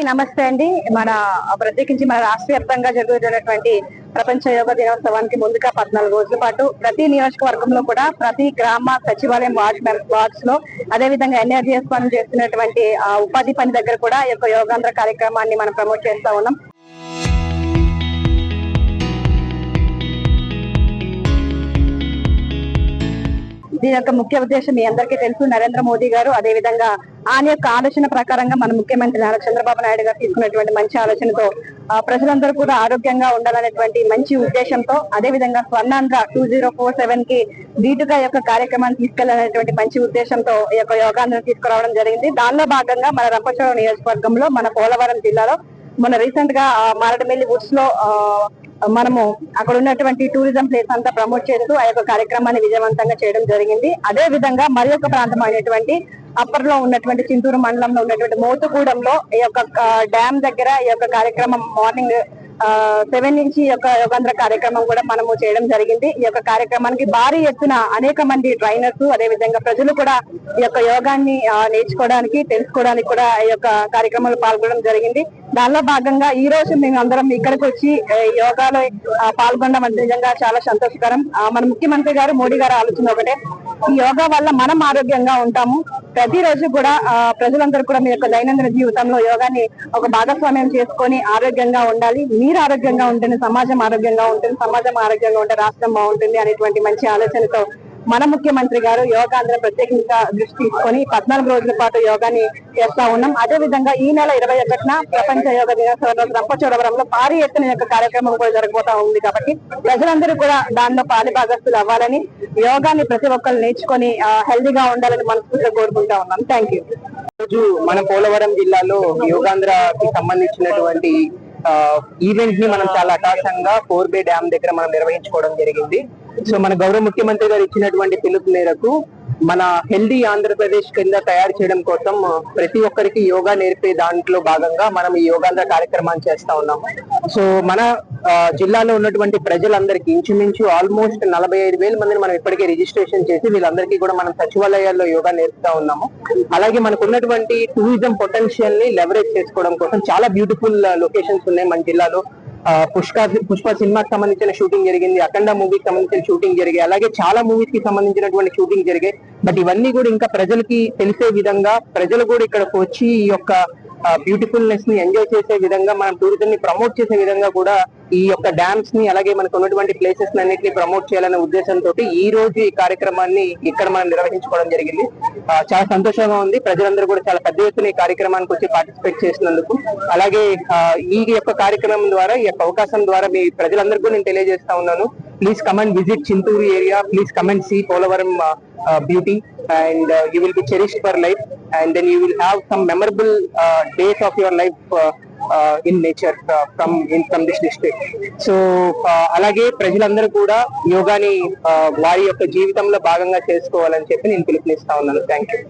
నమస్తే అండి. ప్రత్యేకించి మన రాష్ట్ర వ్యాప్తంగా జరుగుతున్నటువంటి ప్రపంచ యోగా దినోత్సవానికి ముందుగా 14 రోజుల పాటు ప్రతి నియోజకవర్గంలో కూడా ప్రతి గ్రామ సచివాలయం వార్డ్స్ లో అదే విధంగా ఎన్ఆర్జీఎస్ పనులు చేస్తున్నటువంటి ఉపాధి పని దగ్గర కూడా ఈ యొక్క యోగాంధ్ర కార్యక్రమాన్ని మనం ప్రమోట్ చేస్తా ఉన్నాం. దీని యొక్క ముఖ్య ఉద్దేశం మీ అందరికీ తెలుసు. నరేంద్ర మోదీ గారు అదే విధంగా ఆయన యొక్క ఆలోచన ప్రకారంగా మన ముఖ్యమంత్రి నారా చంద్రబాబు నాయుడు గారు తీసుకున్నటువంటి మంచి ఆలోచనతో ప్రజలందరూ కూడా ఆరోగ్యంగా ఉండాలనేటువంటి మంచి ఉద్దేశంతో అదే విధంగా స్వర్ణాంధ్ర 2047 కి ధీటుగా యొక్క కార్యక్రమాన్ని తీసుకెళ్లాలనేటువంటి మంచి ఉద్దేశంతో ఈ యొక్క యోగాంధ్ర తీసుకురావడం జరిగింది. దానిలో భాగంగా మన రంపచోడవరం నియోజకవర్గంలో మన పోలవరం జిల్లాలో మన రీసెంట్ గా మారడమిల్లి వుడ్స్ లో మనము అక్కడ ఉన్నటువంటి టూరిజం ప్లేస్ అంతా ప్రమోట్ చేస్తూ ఆ యొక్క కార్యక్రమాన్ని విజయవంతంగా చేయడం జరిగింది. అదే విధంగా మరి యొక్క ప్రాంతం అయినటువంటి అప్పర్ లో ఉన్నటువంటి చింతూరు మండలంలో ఉన్నటువంటి మోతుగూడెంలో ఈ యొక్క డ్యామ్ దగ్గర ఈ యొక్క కార్యక్రమం మార్నింగ్ 7 నుంచి ఈ యొక్క యోగాంధ్ర కార్యక్రమం కూడా మనము చేయడం జరిగింది. ఈ యొక్క కార్యక్రమానికి భారీ ఎత్తున అనేక మంది ట్రైనర్స్ అదే విధంగా ప్రజలు కూడా ఈ యొక్క యోగాన్ని నేర్చుకోవడానికి తెలుసుకోవడానికి కూడా ఈ యొక్క కార్యక్రమంలో పాల్గొనడం జరిగింది. దానిలో భాగంగా ఈ రోజు మేము అందరం ఇక్కడికి వచ్చి యోగాలో పాల్గొనడం నిజంగా చాలా సంతోషకరం. మన ముఖ్యమంత్రి గారు మోడీ గారు ఆలోచన ఒకటే, ఈ యోగా వల్ల మనం ఆరోగ్యంగా ఉంటాము. ప్రతిరోజు కూడా ప్రజలందరూ కూడా మీ యొక్క దైనందిన జీవితంలో యోగాని ఒక భాగస్వామ్యం చేసుకొని ఆరోగ్యంగా ఉండాలి. మీరు ఆరోగ్యంగా ఉంటుంది సమాజం ఆరోగ్యంగా ఉంటుంది, సమాజం ఆరోగ్యంగా ఉంటే రాష్ట్రం బాగుంటుంది అనేటువంటి మంచి ఆలోచనతో మన ముఖ్యమంత్రి గారు యోగాంధ్ర ప్రత్యేకంగా దృష్టి తీసుకొని 14 రోజుల పాటు యోగాని చేస్తా ఉన్నాం. అదే విధంగా ఈ నెల 21న ప్రపంచ యోగా దినోత్సవం రంపచోడవరంలో భారీ ఎత్తున యొక్క కార్యక్రమం కూడా జరగబోతా ఉంది. కాబట్టి ప్రజలందరూ కూడా దానిలో పాలిభాగస్తులు అవ్వాలని, యోగాని ప్రతి ఒక్కరు నేర్చుకొని హెల్దీగా ఉండాలని మనస్ఫూర్తిగా కోరుకుంటా ఉన్నాం. Thank you. రోజు మన పోలవరం జిల్లాలో యోగాంధ్రకి సంబంధించినటువంటి ఈవెంట్ ని మనం చాలా అటాసంగా 4 డ్యామ్ దగ్గర మనం నిర్వహించుకోవడం జరిగింది. సో మన గౌరవ ముఖ్యమంత్రి గారు ఇచ్చినటువంటి పిలుపు మేరకు మన హెల్దీ ఆంధ్రప్రదేశ్ కింద తయారు చేయడం కోసం ప్రతి ఒక్కరికి యోగా నేర్పే దాంట్లో భాగంగా మనం ఈ యోగాంధ్ర కార్యక్రమాన్ని చేస్తా ఉన్నాము. సో మన జిల్లాలో ఉన్నటువంటి ప్రజలందరికీ ఇంచుమించు ఆల్మోస్ట్ 45,000 మందిని మనం ఇప్పటికే రిజిస్ట్రేషన్ చేసి వీళ్ళందరికీ కూడా మనం సచివాలయాల్లో యోగా నేర్పుతా ఉన్నాము. అలాగే మనకు ఉన్నటువంటి టూరిజం పొటెన్షియల్ ని లెవరేజ్ చేసుకోవడం కోసం చాలా బ్యూటిఫుల్ లొకేషన్స్ ఉన్నాయి మన జిల్లాలో. పుష్ప సినిమాకి సంబంధించిన షూటింగ్ జరిగింది, అఖండ మూవీకి సంబంధించిన షూటింగ్ జరిగాయి, అలాగే చాలా మూవీస్ కి సంబంధించినటువంటి షూటింగ్ జరిగాయి. బట్ ఇవన్నీ కూడా ఇంకా ప్రజలకి తెలిసే విధంగా, ప్రజలు కూడా ఇక్కడకు వచ్చి ఈ యొక్క బ్యూటిఫుల్నెస్ ని ఎంజాయ్ చేసే విధంగా, మనం టూరిజం ని ప్రమోట్ చేసే విధంగా కూడా ఈ యొక్క డ్యామ్స్ ని అలాగే మనకు ఉన్నటువంటి ప్లేసెస్ అన్నింటినీ ప్రమోట్ చేయాలనే ఉద్దేశంతో ఈ రోజు ఈ కార్యక్రమాన్ని ఇక్కడ మనం నిర్వహించుకోవడం జరిగింది. చాలా సంతోషంగా ఉంది. ప్రజలందరూ కూడా చాలా పెద్ద ఎత్తున ఈ కార్యక్రమానికి వచ్చి పార్టిసిపేట్ చేసినందుకు, అలాగే ఈ యొక్క కార్యక్రమం ద్వారా, ఈ యొక్క అవకాశం ద్వారా మీ ప్రజలందరికీ నేను తెలియజేస్తా ఉన్నాను, please come and visit Chinturu area, please come and see Polavaram beauty, and you will be cherished for life, and then you will have some memorable days of your life in nature from this district. So అలాగే ప్రజలందరూ కూడా యోగాని వారి యొక్క జీవితంలో భాగంగా చేసుకోవాలని చెప్పి నేను పిలుపునిస్తా ఉన్నాను. Thank you.